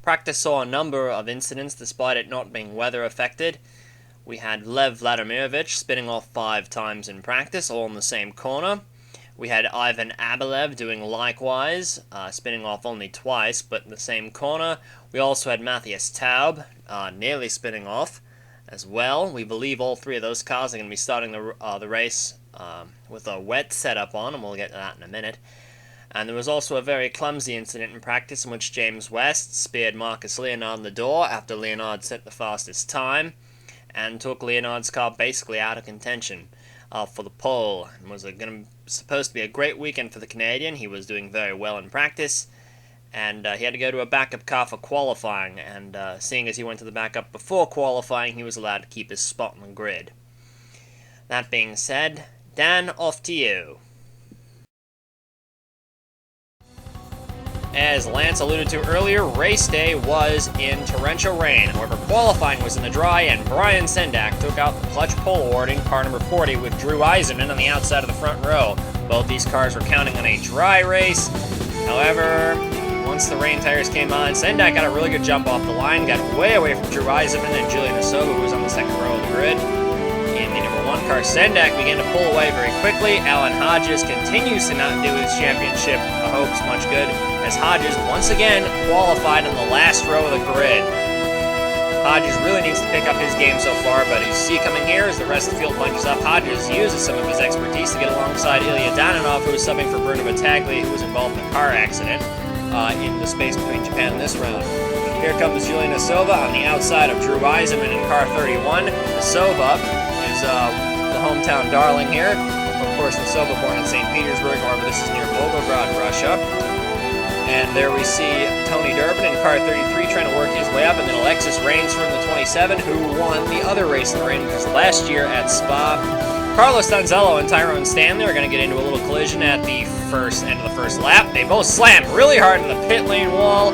Practice saw a number of incidents despite it not being weather affected. We had Lev Vladimirovich spinning off 5 times in practice, all in the same corner. We had Ivan Abelev doing likewise, spinning off only twice, but in the same corner. We also had Matthias Taub nearly spinning off as well. We believe all 3 of those cars are going to be starting the race with a wet setup on, and we'll get to that in a minute. And there was also a very clumsy incident in practice in which James West speared Marcus Leonard in the door after Leonard set the fastest time, and took Leonard's car basically out of contention for the pole. It was supposed to be a great weekend for the Canadian. He was doing very well in practice, and he had to go to a backup car for qualifying, and seeing as he went to the backup before qualifying, he was allowed to keep his spot on the grid. That being said, Dan, off to you. As Lance alluded to earlier, race day was in torrential rain. However, qualifying was in the dry, and Brian Sendak took out the clutch pole awarding car number 40 with Drew Eisenman on the outside of the front row. Both these cars were counting on a dry race. However, once the rain tires came on, Sendak got a really good jump off the line, got way away from Drew Eisenman and Julian Asova, who was on the second row of the grid. In the number 1 car, Sendak began to pull away very quickly. Alan Hodges continues to not do his championship hopes much good, as Hodges once again qualified in the last row of the grid. Hodges really needs to pick up his game so far, but as you see coming here, as the rest of the field bunches up, Hodges uses some of his expertise to get alongside Ilya Danilov, who is subbing for Bruno Battaglia, who was involved in a car accident in the space between Japan and this round. Here comes Julian Asova on the outside of Drew Eisenman in car 31. Asova is the hometown darling here. Of course, Asova born in St. Petersburg, however, this is near Volgograd, Russia. And there we see Tony Durbin in car 33 trying to work his way up, and then Alexis Rainsford in the 27, who won the other race in the rain, because last year at Spa, Carlos Donzello and Tyrone Stanley are going to get into a little collision at the end of the first lap. They both slammed really hard into the pit lane wall.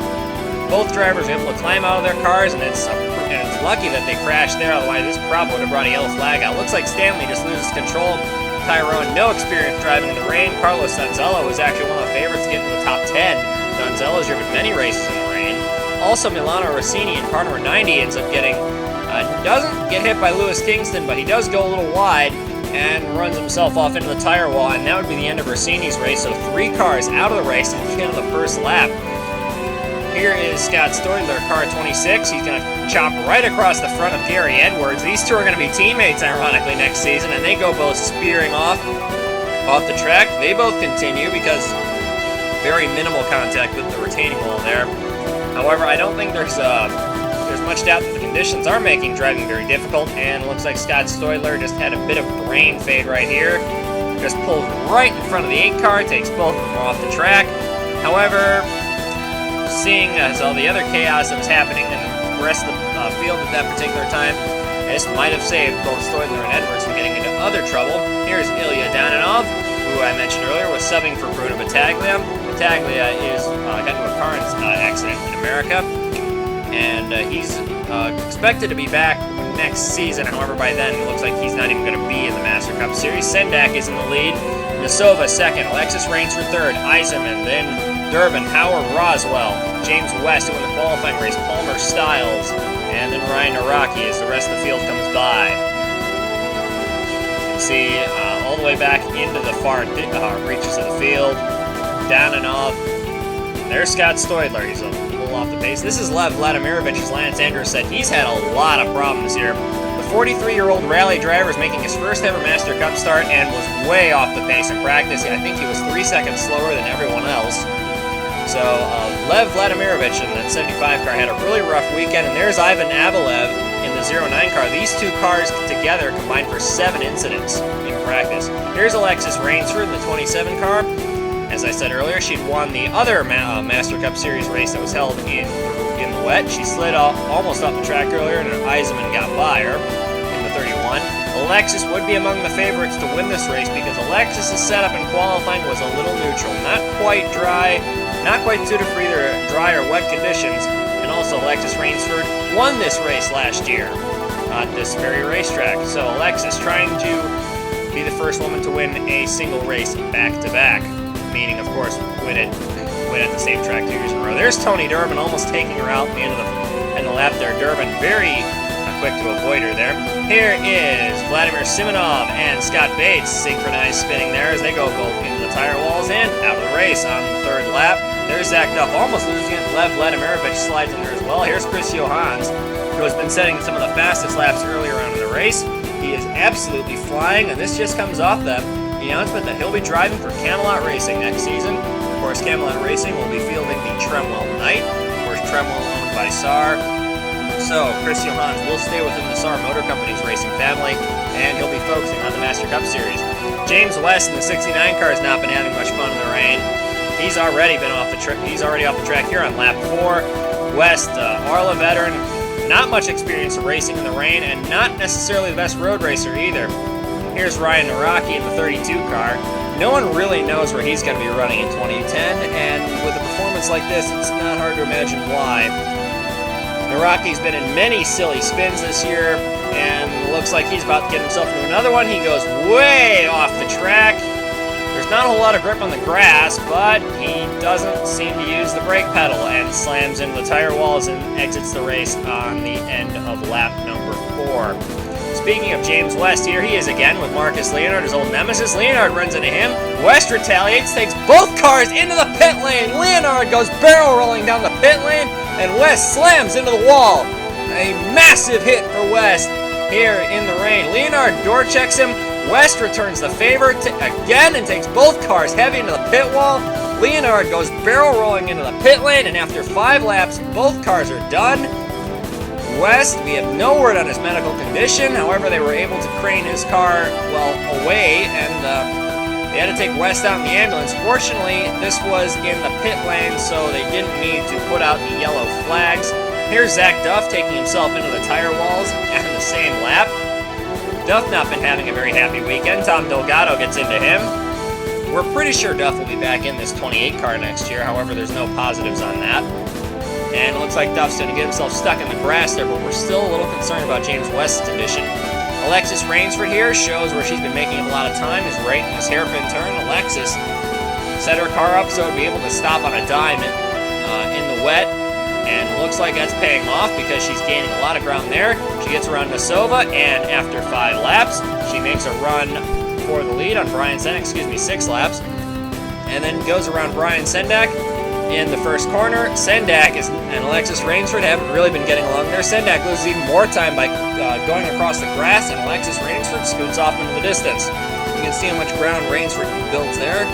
Both drivers were able to climb out of their cars, and it's lucky that they crashed there, otherwise this probably would have brought a yellow flag out. Looks like Stanley just loses control. Tyrone, no experience driving in the rain. Carlos Donzello was actually one of the favorites to get into the top 10. Donzello's driven many races in the rain. Also, Milano Rossini in car number 90 ends up getting, doesn't get hit by Lewis Kingston, but he does go a little wide and runs himself off into the tire wall, and that would be the end of Rossini's race. So 3 cars out of the race at the end of the first lap. Here is Scott Stoidler, car 26. He's going to chop right across the front of Gary Edwards. These 2 are going to be teammates, ironically, next season, and they go both spearing off the track. They both continue because very minimal contact with the retaining wall there. However, I don't think there's much doubt that the conditions are making driving very difficult, and it looks like Scott Stoidler just had a bit of brain fade right here. Just pulled right in front of the 8 car, takes both of them off the track. However, seeing as all the other chaos that was happening in the rest of the field at that particular time, this might have saved both Stoidler and Edwards from getting into other trouble. Here's Ilya Danilov, who I mentioned earlier was subbing for Bruno Battaglia. Battaglia got into a car accident in America, and he's expected to be back next season. However, by then it looks like he's not even going to be in the Master Cup Series. Sendak is in the lead. Nasova second, Alexis Rainsford third, Eisenman, then Durbin, Howard, Roswell, James West, who won the qualifying race, Palmer Stiles, and then Ryan Araki as the rest of the field comes by. You can see all the way back into the far reaches of the field, Danilov. There's Scott Stoidler. He's a little off the pace. This is Lev Vladimirovich, as Lance Andrews said. He's had a lot of problems here. The 43-year-old rally driver is making his first ever Master Cup start and was way off the pace in practice. I think he was 3 seconds slower than everyone else. So Lev Vladimirovich in that 75 car had a really rough weekend, and there's Ivan Abelev in the 09 car. These 2 cars together combined for 7 incidents in practice. Here's Alexis Rainsford in the 27 car. As I said earlier, she'd won the other Master Cup Series race that was held in the wet. She slid almost off the track earlier, and Eisenman got by her in the 31. Alexis would be among the favorites to win this race because Alexis' setup in qualifying was a little neutral. Not quite dry, not quite suited for either dry or wet conditions. And also Alexis Rainsford won this race last year at this very racetrack. So Alexis trying to be the first woman to win a single race back-to-back. Meaning, of course, win it win at the same track 2 years in a row. There's Tony Durbin almost taking her out at the end of the lap there. Durbin very quick to avoid her there. Here is Vladimir Simonov and Scott Bates synchronized spinning there as they go both into the tire walls and out of the race on the 3rd lap. There's Zach Duff almost losing it. Lev Vladimirovich slides in there as well. Here's Chris Johans, who has been setting some of the fastest laps earlier on in the race. He is absolutely flying, and this just comes off the announcement that he'll be driving for Camelot Racing next season. Of course, Camelot Racing will be fielding the Tremwell Knight. Of course, Tremwell owned by SAR. So, Chris Johans will stay within the SAR Motor Company's racing family, and he'll be focusing on the Master Cup Series. James West in the 69 car has not been having much fun in the rain. He's already been off the track here on lap 4. West, Arla veteran, not much experience of racing in the rain, and not necessarily the best road racer either. Here's Ryan Naraki in the 32 car. No one really knows where he's going to be running in 2010, and with a performance like this, it's not hard to imagine why. Naraki's been in many silly spins this year, and looks like he's about to get himself into another one. He goes way off the track. There's not a whole lot of grip on the grass, but he doesn't seem to use the brake pedal and slams into the tire walls and exits the race on the end of lap number 4. Speaking of James West here, he is again with Marcus Leonard, his old nemesis. Leonard runs into him. West retaliates, takes both cars into the pit lane. Leonard goes barrel rolling down the pit lane, and West slams into the wall. A massive hit for West here in the rain. Leonard door checks him. West returns the favor again and takes both cars heavy into the pit wall. Leonard goes barrel rolling into the pit lane, and after 5 laps, both cars are done. West, we have no word on his medical condition. However, they were able to crane his car, away, and they had to take West out in the ambulance. Fortunately, this was in the pit lane, so they didn't need to put out the yellow flags. Here's Zach Duff taking himself into the tire walls on the same lap. Duff not been having a very happy weekend. Tom Delgado gets into him. We're pretty sure Duff will be back in this 28 car next year. However, there's no positives on that. And it looks like Duff's going to get himself stuck in the grass there, but we're still a little concerned about James West's condition. Alexis Rainsford here shows where she's been making a lot of time, is right in this hairpin turn. Alexis set her car up so it would be able to stop on a dime in the wet, and it looks like that's paying off because she's gaining a lot of ground there. She gets around Nasova, and after 5 laps, she makes a run for the lead on Brian Sendak, 6 laps, and then goes around Brian Sendak in the first corner. Sendak and Alexis Rainsford haven't really been getting along there. Sendak loses even more time by going across the grass, and Alexis Rainsford scoots off into the distance. You can see how much ground Rainsford builds there.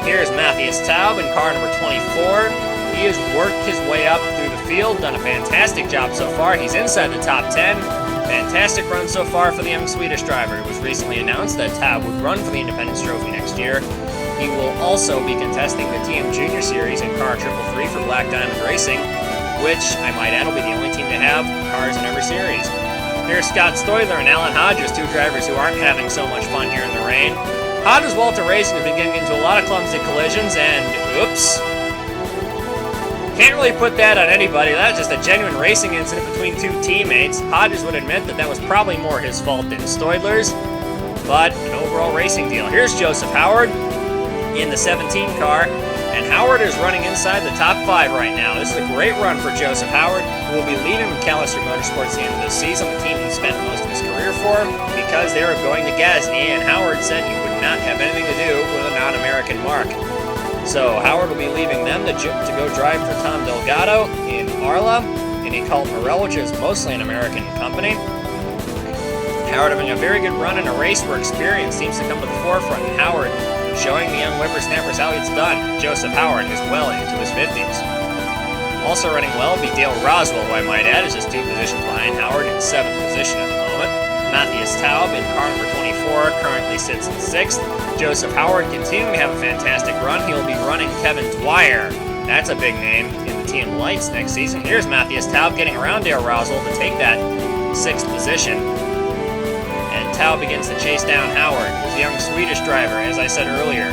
Here's Matthias Taub in car number 24. He has worked his way up through the field, done a fantastic job so far. He's inside the top 10. Fantastic run so far for the young Swedish driver. It was recently announced that Taub would run for the Independence Trophy next year. He will also be contesting the TM Junior Series in car 333 for Black Diamond Racing, which, I might add, will be the only team to have cars in every series. Here's Scott Stoidler and Alan Hodges, 2 drivers who aren't having so much fun here in the rain. Hodges Walter Racing has been getting into a lot of clumsy collisions, and oops. Can't really put that on anybody. That was just a genuine racing incident between 2 teammates. Hodges would admit that was probably more his fault than Stoidler's, but an overall racing deal. Here's Joseph Howard in the 17 car, and Howard is running inside the top 5 right now. This is a great run for Joseph Howard, who will be leaving McAllister Motorsports at the end of this season, the team he spent most of his career for, because they are going to Gasney, and Howard said he would not have anything to do with a non-American mark. So Howard will be leaving them to go drive for Tom Delgado in Arla, in a called Morel, which is mostly an American company. Howard having a very good run in a race where experience seems to come to the forefront, and Howard showing the young whippersnappers how it's done. Joseph Howard is well into his 50s. Also running well will be Dale Roswell, who I might add is just 2 positions behind Howard in 7th position at the moment. Matthias Taub in car number 24 currently sits in 6th. Joseph Howard continuing to have a fantastic run. He'll be running Kevin Dwyer. That's a big name in the TM Lights next season. Here's Matthias Taub getting around Dale Roswell to take that 6th position. Taub begins to chase down Howard, the young Swedish driver, as I said earlier.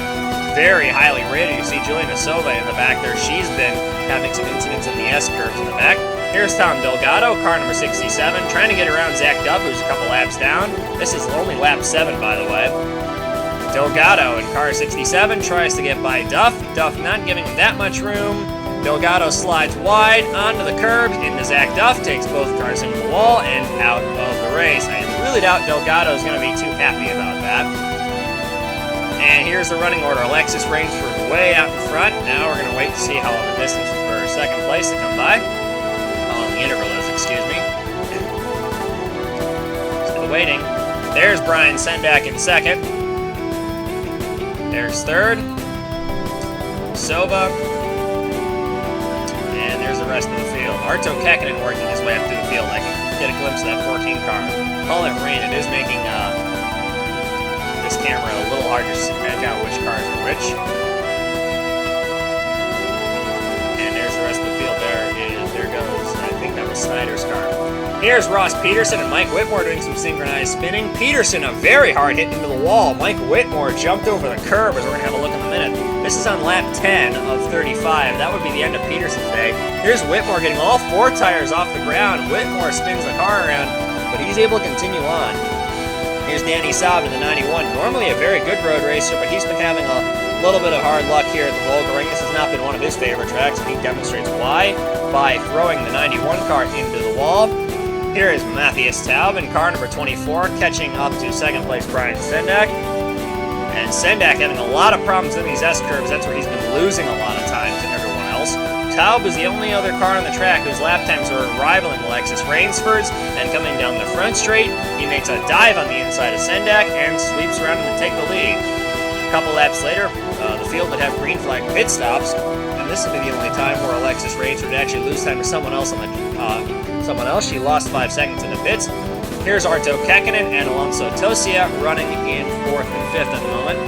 Very highly rated. You see Julia Nasova in the back there. She's been having some incidents in the S-curves in the back. Here's Tom Delgado, car number 67, trying to get around Zach Duff, who's a couple laps down. This is only lap 7, by the way. Delgado in car 67 tries to get by Duff. Duff not giving him that much room. Delgado slides wide onto the curbs into Zach Duff, takes both cars into the wall and out of the race. I really doubt Delgado is going to be too happy about that. And here's the running order. Alexis Rainsford way out in front. Now we're going to wait to see how long the distance for second place to come by. How long the interval is, excuse me. Still waiting. There's Brian Sendak in second. There's third. Sova. And there's the rest of the field. Arto Kekkonen working his way up through the field. I can get a glimpse of that 14 car. Call it rain. It is making this camera a little hard to make out which cars are which. And there's the rest of the field. There goes, I think that was Snyder's car. Here's Ross Peterson and Mike Whitmore doing some synchronized spinning. Peterson, a very hard hit into the wall. Mike Whitmore jumped over the curb, as we're going to have a look in a minute. This is on lap 10 of 35. That would be the end of Peterson's day. Here's Whitmore getting all four tires off the ground. Whitmore spins the car around, but he's able to continue on. Here's Danny Saab in the 91. Normally a very good road racer, but he's been having a little bit of hard luck here at the Volga Ring. This has not been one of his favorite tracks, and he demonstrates why by throwing the 91 car into the wall. Here is Matthias Taub in car number 24, catching up to second place Brian Sendak. And Sendak having a lot of problems in these S-curves. That's where he's been losing a lot of time to everyone else. Taub is the only other car on the track whose lap times are rivaling Alexis Rainsford's. And coming down the front straight, he makes a dive on the inside of Sendak and sweeps around him to take the lead. A couple laps later, the field would have green flag pit stops, and this would be the only time where Alexis Rainsford would actually lose time to someone else on the She lost 5 seconds in the pits. Here's Arto Kekkonen and Alonso Tosia running in 4th and 5th at the moment.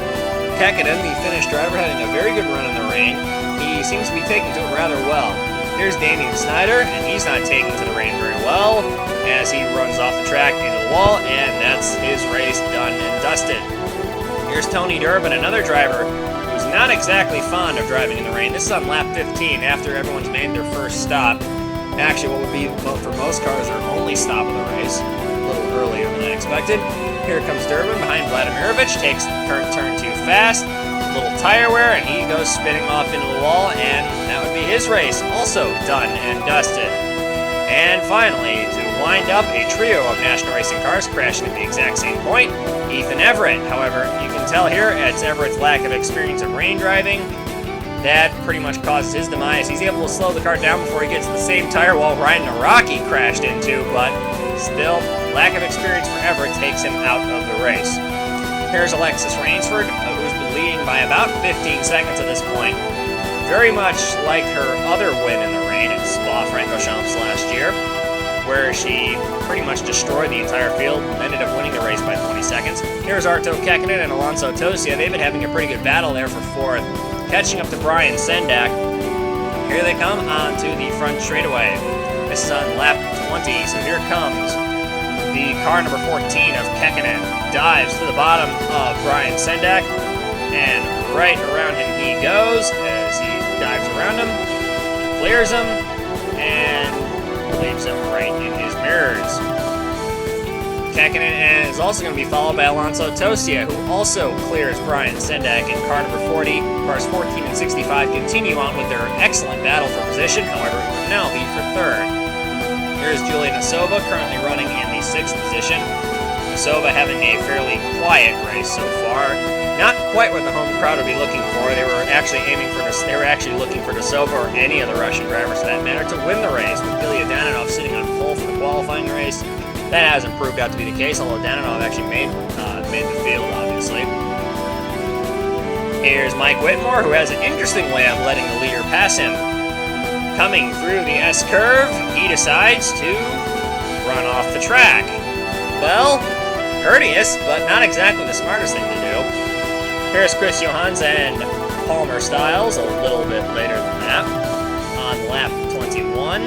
Kekkonen, the Finnish driver, having a very good run in the rain. He seems to be taking to it rather well. Here's Damian Snyder, and he's not taking to the rain very well as he runs off the track into the wall, and that's his race done and dusted. Here's Tony Durbin, another driver who's not exactly fond of driving in the rain. This is on lap 15 after everyone's made their first stop. Actually, what would be, for most cars, their only stop of the race. A little earlier than I expected. Here comes Durbin behind Vladimirovich, takes the current turn too fast. A little tire wear, and he goes spinning off into the wall, and that would be his race, also done and dusted. And finally, to wind up a trio of national racing cars crashing at the exact same point, Ethan Everett. However, you can tell here it's Everett's lack of experience of rain driving. That pretty much causes his demise. He's able to slow the car down before he gets to the same tire wall Ryan Naraki crashed into, but still, lack of experience for Everett takes him out of the race. Here's Alexis Rainsford, who's been leading by about 15 seconds at this point. Very much like her other win in the rain at Spa-Francorchamps last year, where she pretty much destroyed the entire field and ended up winning the race by 20 seconds. Here's Arto Kekkonen and Alonso Tosia. They've been having a pretty good battle there for 4th. Catching up to Brian Sendak. Here they come onto the front straightaway. This is on lap 20, so here comes the car number 14 of Kekkonen. Dives to the bottom of Brian Sendak, and right around him he goes as he dives around him, clears him, and leaves him right in his mirrors. Kekkonen is also going to be followed by Alonso Tosia, who also clears Brian Sendak in car number 40. Cars 14 and 65 continue on with their excellent battle for position, however, it would now be for 3rd. Here's Julian Asova, currently running in the 6th position. Asova having a fairly quiet race so far. Not quite what the home crowd would be looking for. They were actually looking for Dasova or any of the Russian drivers for that matter to win the race, with Ilya Danilov sitting on pole for the qualifying race. That hasn't proved out to be the case, although Danilov actually made the field, obviously. Here's Mike Whitmore, who has an interesting way of letting the leader pass him. Coming through the S-curve, he decides to run off the track. Well, courteous, but not exactly the smartest thing to do. Here's Chris Johans and Palmer Styles a little bit later than that, on lap 21.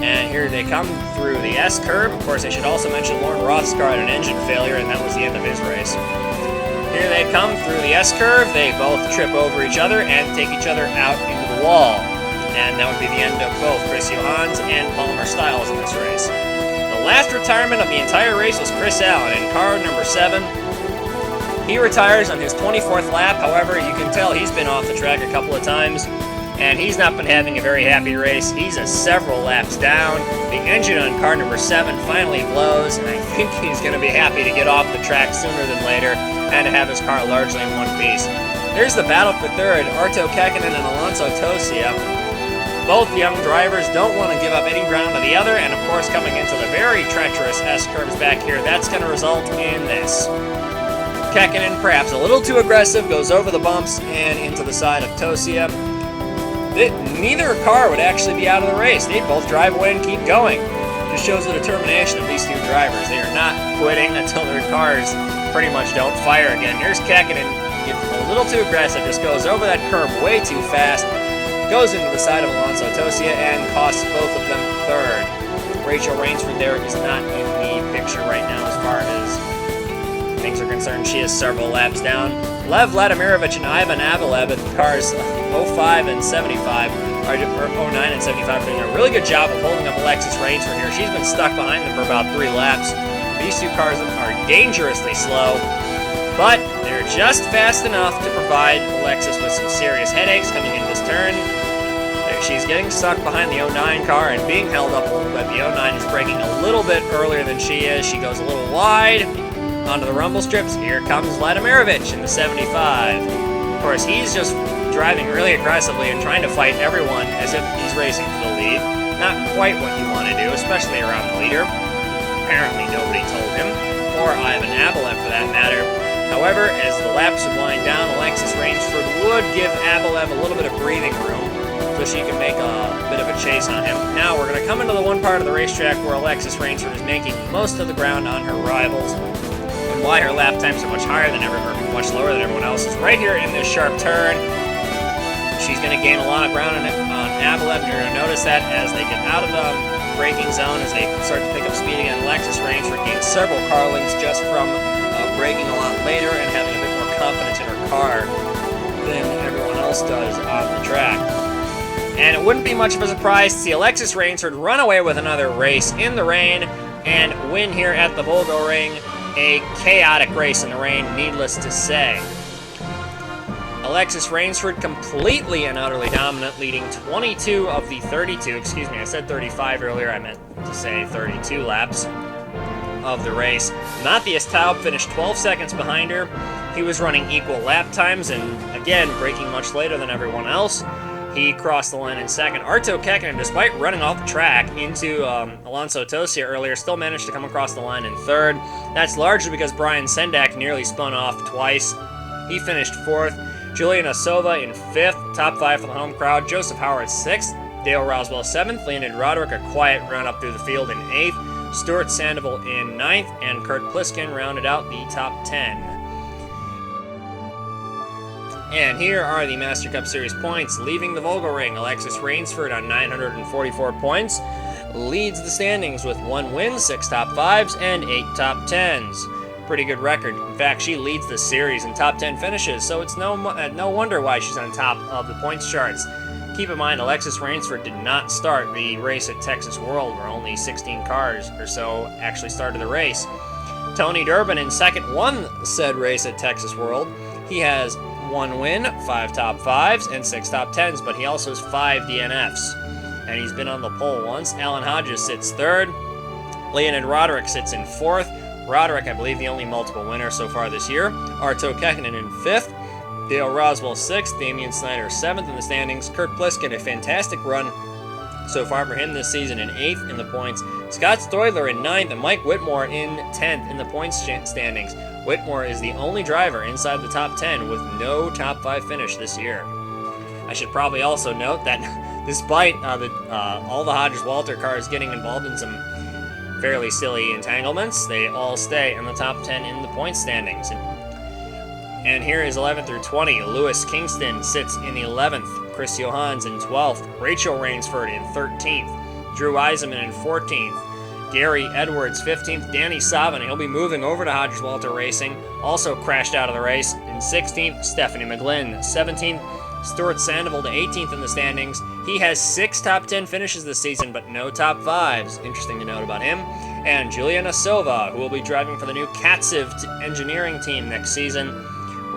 And here they come through the S-curve. Of course, I should also mention Lauren Rothscar had an engine failure, and that was the end of his race. Here they come through the S-curve. They both trip over each other and take each other out into the wall. And that would be the end of both Chris Johans and Palmer Styles in this race. The last retirement of the entire race was Chris Allen in car number 7. He retires on his 24th lap. However, you can tell he's been off the track a couple of times, and he's not been having a very happy race. He's several laps down. The engine on car number 7 finally blows, and I think he's going to be happy to get off the track sooner than later and to have his car largely in one piece. Here's the battle for third. Arto Kekkonen and Alonso Tosia. Both young drivers don't want to give up any ground to the other, and of course coming into the very treacherous S-curves back here, that's going to result in this. Kekkonen, perhaps a little too aggressive, goes over the bumps and into the side of Tosia. Neither car would actually be out of the race. They'd both drive away and keep going. Just shows the determination of these two drivers. They are not quitting until their cars pretty much don't fire again. Here's Kekkonen, gets a little too aggressive, just goes over that curb way too fast, goes into the side of Alonso Tosia and costs both of them third. Rachel Rainsford there is not in the picture right now as far as things are concerned. She is several laps down. Lev Vladimirovich and Ivan Abelev at cars 05 and 75, or 09 and 75 are doing a really good job of holding up Alexis Rainsford here. She's been stuck behind them for about 3 laps. These two cars are dangerously slow, but they're just fast enough to provide Alexis with some serious headaches coming in this turn. She's getting stuck behind the 09 car and being held up a little bit. The 09 is braking a little bit earlier than she is. She goes a little wide onto the rumble strips. Here comes Vladimirovich in the 75. Of course, he's just driving really aggressively and trying to fight everyone as if he's racing for the lead. Not quite what you want to do, especially around the leader. Apparently nobody told him, or Ivan Abelev for that matter. However, as the laps would wind down, Alexis Rainsford would give Abelev a little bit of breathing room so she can make a bit of a chase on him. Now we're going to come into the one part of the racetrack where Alexis Rainsford is making most of the ground on her rivals, and why her lap times are much higher than much lower than everyone else's. Right here in this sharp turn, she's going to gain a lot of ground on Abelev, and you're going to notice that as they get out of the braking zone, as they start to pick up speed again, Alexis Rainsford gains several car lengths just from braking a lot later and having a bit more confidence in her car than everyone else does on the track. And it wouldn't be much of a surprise to see Alexis Rainsford run away with another race in the rain and win here at the Volga-Ring. A chaotic race in the rain, needless to say. Alexis Rainsford completely and utterly dominant, leading 22 of the 32, excuse me, I said 35 earlier, I meant to say 32 laps of the race. Matthias Taub finished 12 seconds behind her. He was running equal lap times and, again, braking much later than everyone else. He crossed the line in second. Arto Kekkonen, despite running off the track into Alonso Tosia earlier, still managed to come across the line in third. That's largely because Brian Sendak nearly spun off twice. He finished fourth. Julian Asova in fifth, top 5 for the home crowd. Joseph Howard 6th. Dale Roswell 7th. Leonid Roderick, a quiet run up through the field in 8th. Stuart Sandoval in 9th. And Kurt Pliskin rounded out the top 10. And here are the Master Cup Series points. Leaving the Volga-Ring, Alexis Rainsford on 944 points. Leads the standings with 1 win, 6 top 5s, and 8 top 10s. Pretty good record. In fact, she leads the series in top 10 finishes, so it's no wonder why she's on top of the points charts. Keep in mind, Alexis Rainsford did not start the race at Texas World, where only 16 cars or so actually started the race. Tony Durbin in second won said race at Texas World. He has 1 win, 5 top 5s, and 6 top 10s, but he also has 5 DNFs. And he's been on the pole once. Alan Hodges sits third. Leonid Roderick sits in fourth. Roderick, I believe, the only multiple winner so far this year. Arto Kekkonen in fifth. Dale Roswell sixth. Damian Snyder seventh in the standings. Kurt Pliskin, a fantastic run so far for him this season, in 8th in the points. Scott Stoidler in 9th, and Mike Whitmore in 10th in the points standings. Whitmore is the only driver inside the top 10 with no top 5 finish this year. I should probably also note that despite all the Hodges-Walter cars getting involved in some fairly silly entanglements, they all stay in the top 10 in the points standings. And here is 11 through 20. Lewis Kingston sits in 11th. Chris Johans in 12th. Rachel Rainsford in 13th. Drew Eisenman in 14th. Gary Edwards 15th. Danny Savin, he'll be moving over to Hodges-Walter Racing, also crashed out of the race in 16th. Stephanie McGlynn 17th. Stuart Sandoval to 18th in the standings. He has 6 top 10 finishes this season, but no top 5s. Interesting to note about him. and Juliana Silva, who will be driving for the new Katsiv engineering team next season,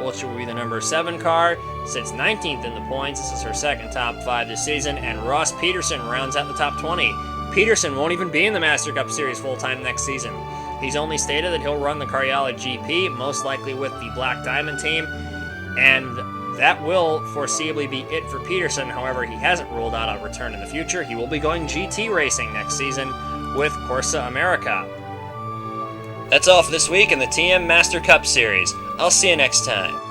which will be the number 7 car, sits 19th in the points. This is her second top 5 this season, and Ross Peterson rounds out the top 20. Peterson won't even be in the Master Cup Series full-time next season. He's only stated that he'll run the Carriala GP, most likely with the Black Diamond team, and that will foreseeably be it for Peterson. However, he hasn't ruled out a return in the future. He will be going GT racing next season with Corsa America. That's all for this week in the TM Master Cup Series. I'll see you next time.